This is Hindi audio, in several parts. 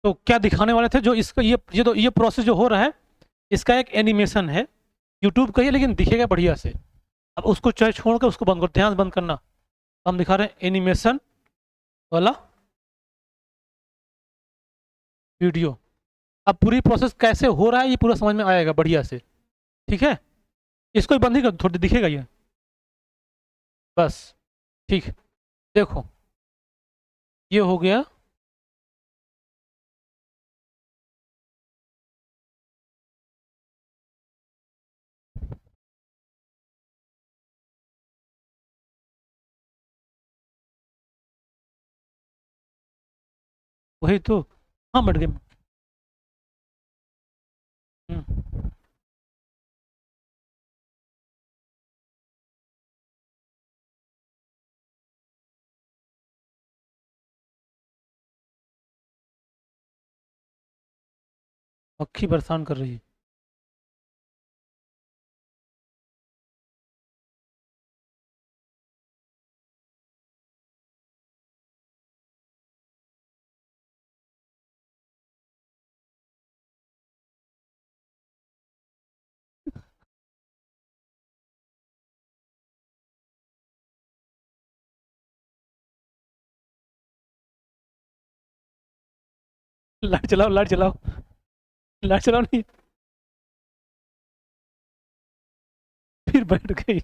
तो क्या दिखाने वाले थे, जो इसका ये प्रोसेस जो हो रहा है, इसका एक एनिमेशन है, यूट्यूब का ही है, लेकिन दिखेगा बढ़िया से। अब उसको चाहे छोड़ कर उसको बंद करो, ध्यान से बंद करना। हम दिखा रहे हैं एनिमेशन वाला वीडियो। अब पूरी प्रोसेस कैसे हो रहा है ये पूरा समझ में आएगा बढ़िया से। ठीक है, इसको ही बंद ही कर, थोड़ी दिखेगा ये, बस। ठीक है, देखो ये हो गया। वही तो। हाँ, बैठ गए। हम्म, मक्खी परेशान कर रही है। लाइट चलाओ, लाइट चलाओ, लाइट चलाओ नहीं। फिर बैठ गई।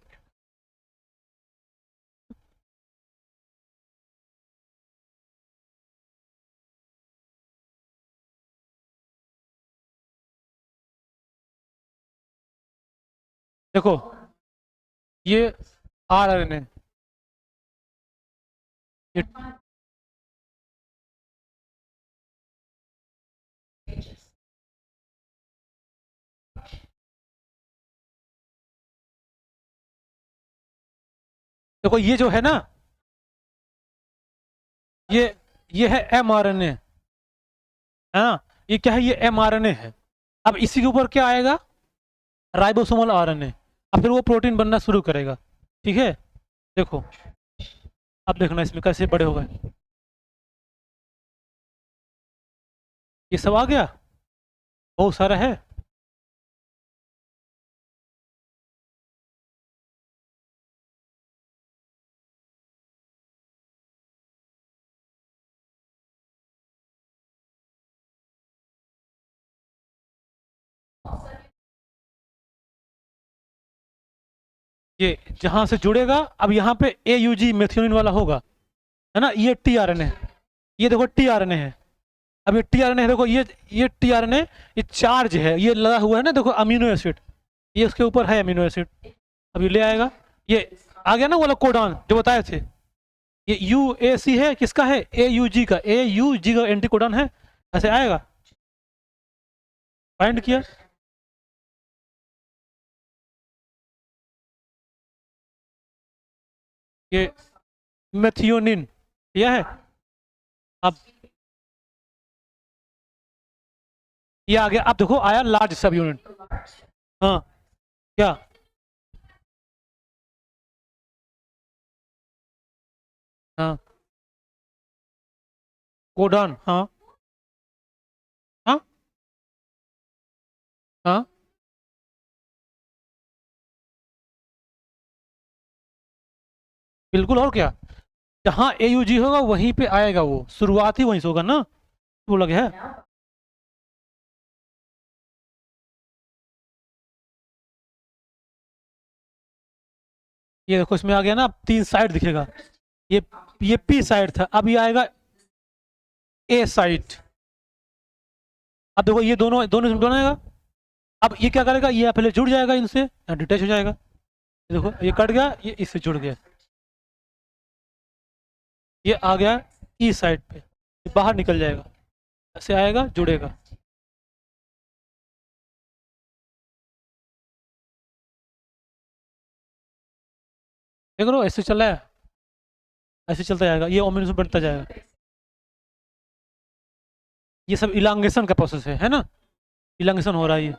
देखो ये RNA, ये देखो ये जो है ना, ये ये है mRNA, है ना। ये क्या है, ये mRNA है। अब इसी के ऊपर क्या आएगा, राइबोसोमल RNA। अब फिर वो प्रोटीन बनना शुरू करेगा। ठीक है, देखो। अब देखना इसमें कैसे बड़े हो गए। ये सब आ गया, बहुत सारा है। ये जहां से जुड़ेगा, अब यहाँ पे AUG मेथियोनिन वाला होगा, है ना। ये tRNA, ये देखो tRNA है। अब ये tRNA है, देखो ये tRNA, ये चार्ज है, ये लगा हुआ है ना, देखो अमीनो एसिड, ये उसके ऊपर है अमीनो एसिड। अब ये ले आएगा, ये आ गया ना वाला कोडॉन जो बताए थे। ये UAC है, किसका है, AUG का, AUG का एंटी कोडॉन है। ऐसे आएगा, फाइंड किया। ये मेथियोनिन, यह है। अब ये आ गया, अब देखो आया लार्ज सब यूनिट। हाँ, क्या। हाँ, कोडॉन, हाँ। हाँ, हाँ, बिल्कुल, और क्या। जहाँ AUG होगा वहीं पे आएगा, वो शुरुआत ही वहीं से होगा ना, वो लगे है। ये देखो इसमें आ गया ना, अब 3 साइड दिखेगा। ये ये P साइड था, अब ये आएगा A साइड। अब देखो ये दोनों दोनों इसमें आएगा। अब ये क्या करेगा, ये पहले जुड़ जाएगा इनसे, डिटेच हो जाएगा। ये देखो ये कट गया, ये इससे जुड़ गया। ये आ गया E साइड पे, ये बाहर निकल जाएगा, ऐसे आएगा, जुड़ेगा। देख लो ऐसे चल रहा है, ऐसे चलता जाएगा, ये ओमिनस बढ़ता जाएगा। ये सब इलांगेशन का प्रोसेस है ना। इलांगेशन हो रहा है ये।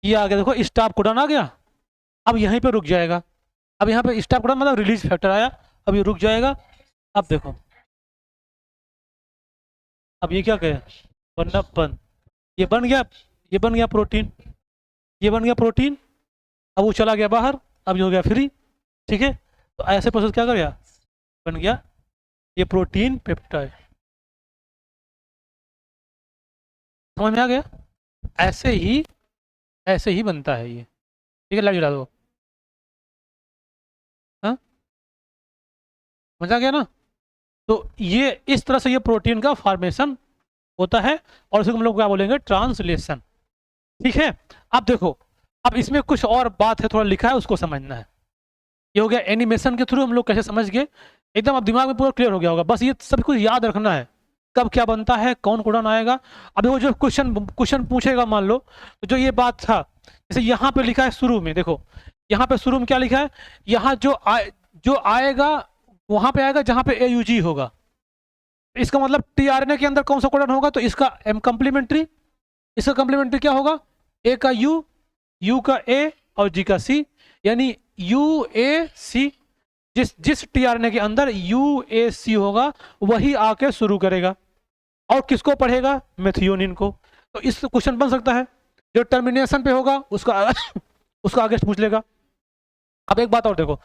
ये आ गया, देखो स्टॉप कोडॉन आ गया, अब यहीं पे रुक जाएगा। अब यहाँ पे स्टॉप कोडॉन मतलब रिलीज फैक्टर आया, अब ये रुक जाएगा। अब देखो, अब ये क्या कहे, बन, ये बन गया, ये बन गया प्रोटीन, ये बन गया प्रोटीन। अब वो चला गया बाहर, अब ये हो गया फ्री। ठीक है, तो ऐसे प्रोसेस क्या कर गया, बन गया ये प्रोटीन पेप्टाइड। समझ में आ गया, ऐसे ही बनता है ये। ठीक है, लाइट जला दो। हाँ, मजा आ गया ना। तो ये इस तरह से ये प्रोटीन का फॉर्मेशन होता है, और इसको हम लोग क्या बोलेंगे, ट्रांसलेशन। ठीक है, अब देखो, अब इसमें कुछ और बात है, थोड़ा लिखा है, उसको समझना है। ये हो गया एनिमेशन के थ्रू हम लोग कैसे समझ गए, एकदम अब दिमाग में पूरा क्लियर हो गया होगा। बस ये सब कुछ याद रखना है, कब क्या बनता है, कौन कोडॉन आएगा। अभी वो जो क्वेश्चन पूछेगा, मान लो तो जो ये बात था, जैसे यहाँ पे लिखा है शुरू में, देखो यहाँ पे शुरू में क्या लिखा है, यहाँ जो आएगा वहां पे आएगा जहां पे AUG होगा। इसका मतलब tRNA के अंदर कौन सा कोडॉन होगा, तो इसका M कम्प्लीमेंट्री, इसका कम्प्लीमेंट्री क्या होगा, A का U का A और G का C, यानी UAC। जिस tRNA के अंदर UAC होगा वही आके शुरू करेगा, और किसको पढ़ेगा, मेथियोनिन को। तो इस क्वेश्चन बन सकता है, जो टर्मिनेशन पे होगा उसका उसका आगे पूछ लेगा। अब एक बात और देखो,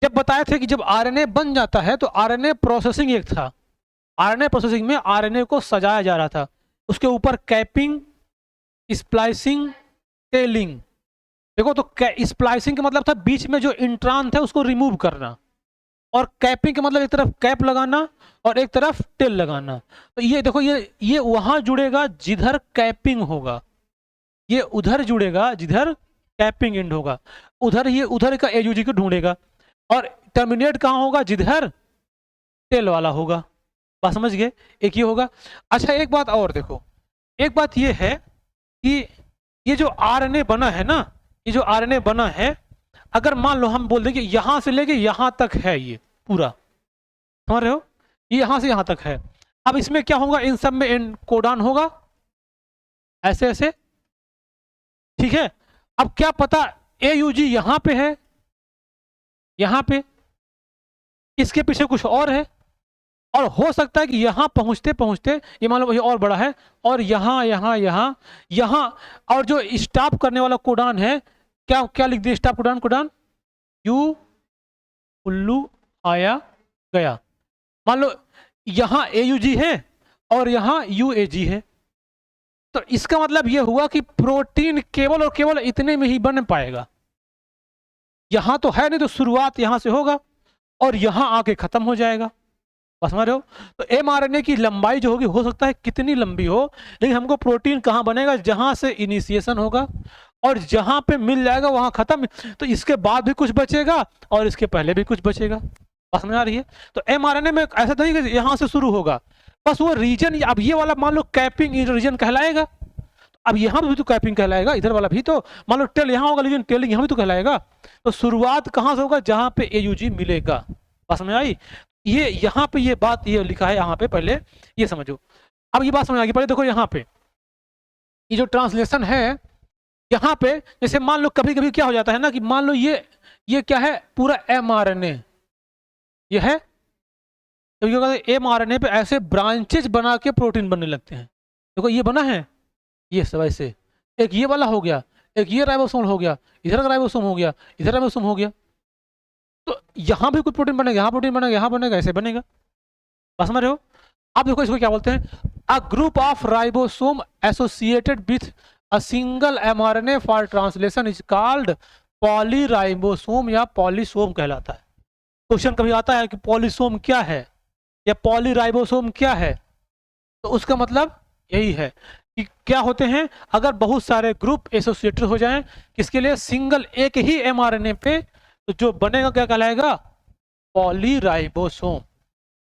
जब बताए थे कि जब RNA बन जाता है तो RNA प्रोसेसिंग एक था, RNA प्रोसेसिंग में RNA को सजाया जा रहा था, उसके ऊपर कैपिंग, स्प्लाइसिंग, टेलिंग। देखो, तो स्प्लाइसिंग का मतलब था बीच में जो इंट्रान थे उसको रिमूव करना, और कैपिंग का मतलब एक तरफ कैप लगाना और एक तरफ टेल लगाना। तो ये देखो, ये वहां जुड़ेगा जिधर कैपिंग होगा, ये उधर जुड़ेगा जिधर कैपिंग एंड होगा, ये उधर का AUG को ढूंढेगा, और टर्मिनेट कहाँ होगा, जिधर टेल वाला होगा। बात समझ गए, एक ये होगा। अच्छा, एक बात और देखो, एक बात ये है कि ये जो RNA बना है ना, ये जो RNA बना है, अगर मान लो हम बोल दें कि यहां से लेके यहां तक है, ये पूरा, समझ रहे हो, ये यहां से यहां तक है। अब इसमें क्या होगा, इन सब में कोडॉन होगा, ऐसे ऐसे। ठीक है, अब क्या पता AUG यहां पे है, यहां पे, इसके पीछे कुछ और है, और हो सकता है कि यहां पहुंचते पहुंचते ये मान लो ये और बड़ा है, और यहां यहां यहां यहां, और जो स्टॉप करने वाला कोडॉन है, क्या क्या लिख दिया स्टॉप कोडॉन, यू उल्लू आया गया। मान लो यहां AUG है और यहां UAG है, तो इसका मतलब यह हुआ कि प्रोटीन केवल और केवल इतने में ही बन पाएगा। यहां तो है नहीं, तो शुरुआत यहां से होगा और यहां आके खत्म हो जाएगा। बस समझ रहे हो, तो mRNA की लंबाई जो होगी, हो सकता है कितनी लंबी हो, लेकिन हमको प्रोटीन कहां बनेगा, जहां से इनिशिएशन होगा और जहां पे मिल जाएगा वहां खत्म। तो इसके बाद भी कुछ बचेगा और इसके पहले भी कुछ बचेगा। बस समझ आ रही है। तो mRNA में ऐसा नहीं कि यहां से शुरू होगा, बस वो रीजन, अब ये वाला मान लो कैपिंग रीजन कहलाएगा, अब यहाँ भी तो कैपिंग कहलाएगा, इधर वाला भी तो, मान लो टेल यहाँ होगा लेकिन टेलिंग यहाँ भी तो कहलाएगा। तो शुरुआत कहाँ से होगा, जहाँ पे AUG मिलेगा। बात समझ आई, ये यहाँ पे ये बात ये लिखा है, यहाँ पे पहले ये समझो। अब ये बात समझ आ गई, पहले देखो यहाँ पे ये जो ट्रांसलेशन है, यहाँ पे जैसे मान लो कभी कभी क्या हो जाता है ना, कि मान लो ये क्या है, पूरा mRNA ये है, तो ये mRNA पे ऐसे ब्रांचेज बना के प्रोटीन बनने लगते हैं। देखो ये बना है, ये सब ऐसे, एक ये वाला हो गया, एक ये राइबोसोम हो गया, इधर का राइबोसोम हो गया, इधर राइबोसोम हो गया, तो यहाँ भी कुछ प्रोटीन बनेगा, यहाँ प्रोटीन बनेगा, यहाँ बनेगा, ऐसे बनेगा। बस समझ रहे हो। अब देखो इसको क्या बोलते हैं, a group of ribosome associated with a single mRNA for translation is called polyribosome या पॉलीसोम कहलाता है। क्वेश्चन कभी आता है कि पॉलीसोम क्या है या पॉलीराइबोसोम क्या है, तो उसका मतलब यही है कि क्या होते हैं, अगर बहुत सारे ग्रुप एसोसिएटेड हो जाएं, किसके लिए, सिंगल एक ही mRNA पे, तो जो बनेगा क्या कहलाएगा, पॉलीराइबोसोम।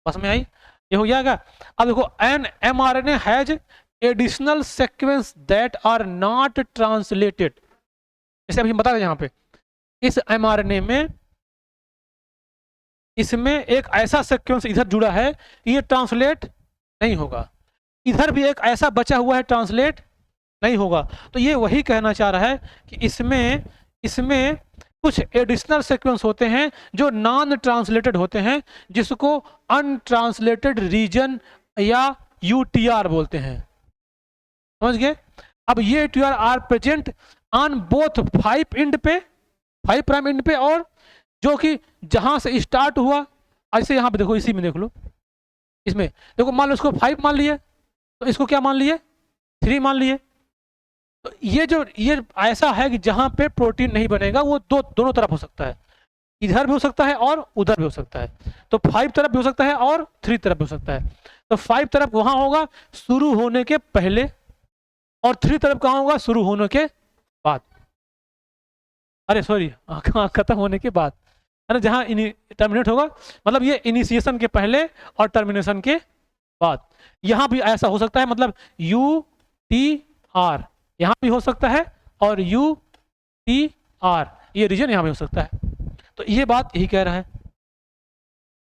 बस में आई, ये हो जाएगा। अब देखो, an mRNA has additional sequence that are not translated. जैसे अभी बता दें, यहाँ पे इस mRNA में, इसमें एक ऐसा सीक्वेंस इधर जुड़ा है कि ये ट्रांसलेट नहीं होगा, इधर भी एक ऐसा बचा हुआ है ट्रांसलेट नहीं होगा। तो ये वही कहना चाह रहा है कि इसमें इसमें कुछ एडिशनल सीक्वेंस होते हैं जो नॉन ट्रांसलेटेड होते हैं, जिसको अनट्रांसलेटेड रीजन या यूटीआर बोलते हैं। समझ गए? अब ये UTR are present on both 5 end पे, 5 प्राइम इंड पे, और जो कि जहां से स्टार्ट हुआ, ऐसे यहां पे देखो, इसी में देख लो, इसमें देखो, मान लो इसको 5 मान लिए, तो इसको क्या मान लिए, 3 मान लिए। तो ये ऐसा है कि जहां पे प्रोटीन नहीं बनेगा वो दोनों तरफ हो सकता है, इधर भी हो सकता है और उधर भी हो सकता है। तो 5 तरफ भी हो सकता है और 3 तरफ भी हो सकता है। तो 5 तरफ वहां होगा शुरू होने के पहले, और 3 तरफ कहाँ होगा, शुरू होने के बाद, अरे सॉरी खत्म होने के बाद, है ना, जहां टर्मिनेट होगा, मतलब ये इनिशिएशन के पहले और टर्मिनेशन के बाद। यहां भी ऐसा हो सकता है, मतलब यू टी आर यहां भी हो सकता है, और यू टी आर ये रीजन यहां भी हो सकता है। तो ये बात यही कह रहा है,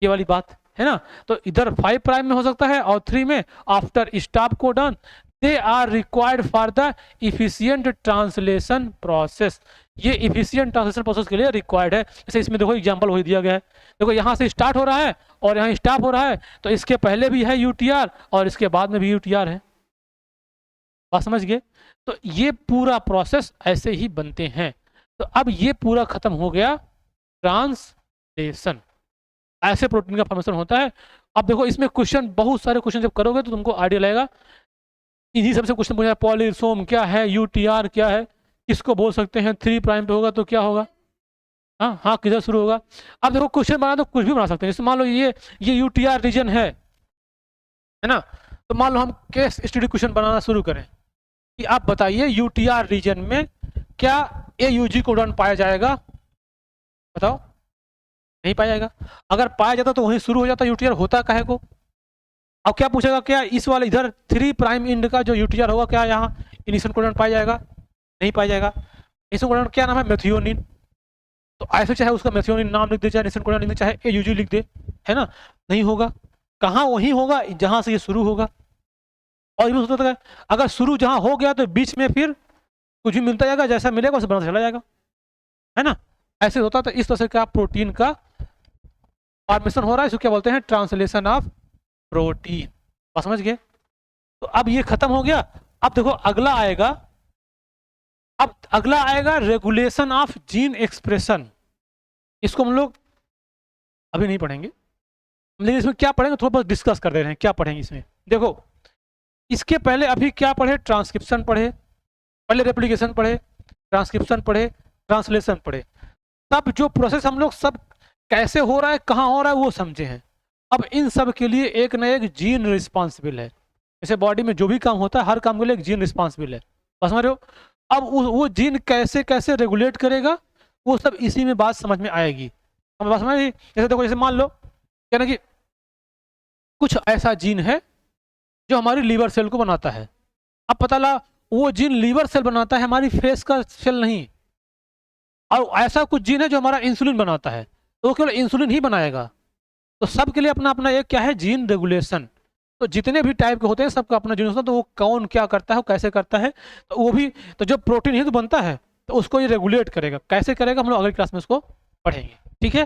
ये वाली बात है ना। तो इधर 5 प्राइम में हो सकता है और 3 में, after stop codon they are required for the efficient translation process. ये इफिशियंट ट्रांसलेशन प्रोसेस के लिए रिक्वायर्ड है। जैसे इसमें देखो एग्जांपल वही दिया गया है, देखो यहाँ से स्टार्ट हो रहा है और यहाँ स्टॉप हो रहा है, तो इसके पहले भी है यूटीआर और इसके बाद में भी यूटीआर है। बात समझ गए? तो ये पूरा प्रोसेस ऐसे ही बनते हैं। तो अब ये पूरा खत्म हो गया ट्रांसलेशन, ऐसे प्रोटीन का फॉर्मेशन होता है। अब देखो इसमें क्वेश्चन, बहुत सारे क्वेश्चन जब करोगे तो तुमको आइडिया लगेगा। इन्हीं सबसे क्वेश्चन पूछा, पॉलीसोम क्या है, यूटीआर क्या है, किसको बोल सकते हैं, 3 प्राइम पे होगा तो क्या होगा, हाँ हाँ किधर शुरू होगा। अब देखो क्वेश्चन बना तो कुछ भी बना सकते हैं। जैसे मान लो ये यूटीआर रीजन है ना, तो मान लो हम केस स्टडी क्वेश्चन बनाना शुरू करें कि आप बताइए यूटीआर रीजन में क्या एयूजी कोडॉन पाया जाएगा, बताओ। नहीं पाया जाएगा। अगर पाया जाता तो वहीं शुरू हो जाता यूटीआर, होता काहे को। अब क्या पूछेगा, क्या इस वाले इधर 3 प्राइम इंड का जो यूटीआर होगा, क्या यहाँ इनिशियल कोडॉन पाया जाएगा, नहीं पाया जाएगा। इनिशियल कोडॉन क्या नाम है, मेथियोनिन। तो ऐसे चाहे उसका मेथियोनिन नाम लिख दे, चाहे इनिशियल कोडॉन लिख दे, चाहे एयूजी लिख दे, है ना, नहीं होगा। कहाँ, वहीं होगा जहां से ये शुरू होगा। और ये होता है अगर शुरू जहां हो गया तो बीच में फिर कुछ भी मिलता जाएगा, जैसा मिलेगा उसे बनाता चला जाएगा, है ना, ऐसे होता। तो इस तरह से क्या प्रोटीन का फॉर्मेशन हो रहा है, इसको क्या बोलते हैं, ट्रांसलेशन ऑफ प्रोटीन। बात समझ गए? तो अब ये खत्म हो गया। अब देखो अगला आएगा, अब अगला आएगा रेगुलेशन ऑफ जीन एक्सप्रेशन। इसको हम लोग अभी नहीं पढ़ेंगे, लेकिन इसमें क्या पढ़ेंगे थोड़ा बहुत डिस्कस कर दे रहे हैं, क्या पढ़ेंगे इसमें। देखो इसके पहले अभी क्या पढ़े, ट्रांसक्रिप्शन पढ़े, पहले रेप्लिकेशन पढ़े, ट्रांसक्रिप्शन पढ़े, ट्रांसलेशन पढ़े। तब जो प्रोसेस हम लोग सब कैसे हो रहा है, कहाँ हो रहा है, वो समझे हैं। अब इन सब के लिए एक ना एक जीन रिस्पॉन्सिबल है। जैसे बॉडी में जो भी काम होता है, हर काम के लिए एक जीन रिस्पॉन्सिबल है, समझ रहे हो। अब वो जीन कैसे कैसे रेगुलेट करेगा, वो सब इसी में बात समझ में आएगी। हम बात समझ, जैसे देखो, जैसे मान लो क्या ना कि कुछ ऐसा जीन है जो हमारी लीवर सेल को बनाता है। अब पता लगा वो जीन लीवर सेल बनाता है, हमारी फेस का सेल नहीं। और ऐसा कुछ जीन है जो हमारा इंसुलिन बनाता है, तो वो केवल इंसुलिन ही बनाएगा। तो सब के लिए अपना अपना एक क्या है, जीन रेगुलेशन। तो जितने भी टाइप के होते हैं सबका अपना जीन होता है, तो वो कौन क्या करता है, वो कैसे करता है, तो वो भी, तो जब प्रोटीन ही तो बनता है तो उसको ये रेगुलेट करेगा। कैसे करेगा हम लोग अगली क्लास में उसको पढ़ेंगे, ठीक है।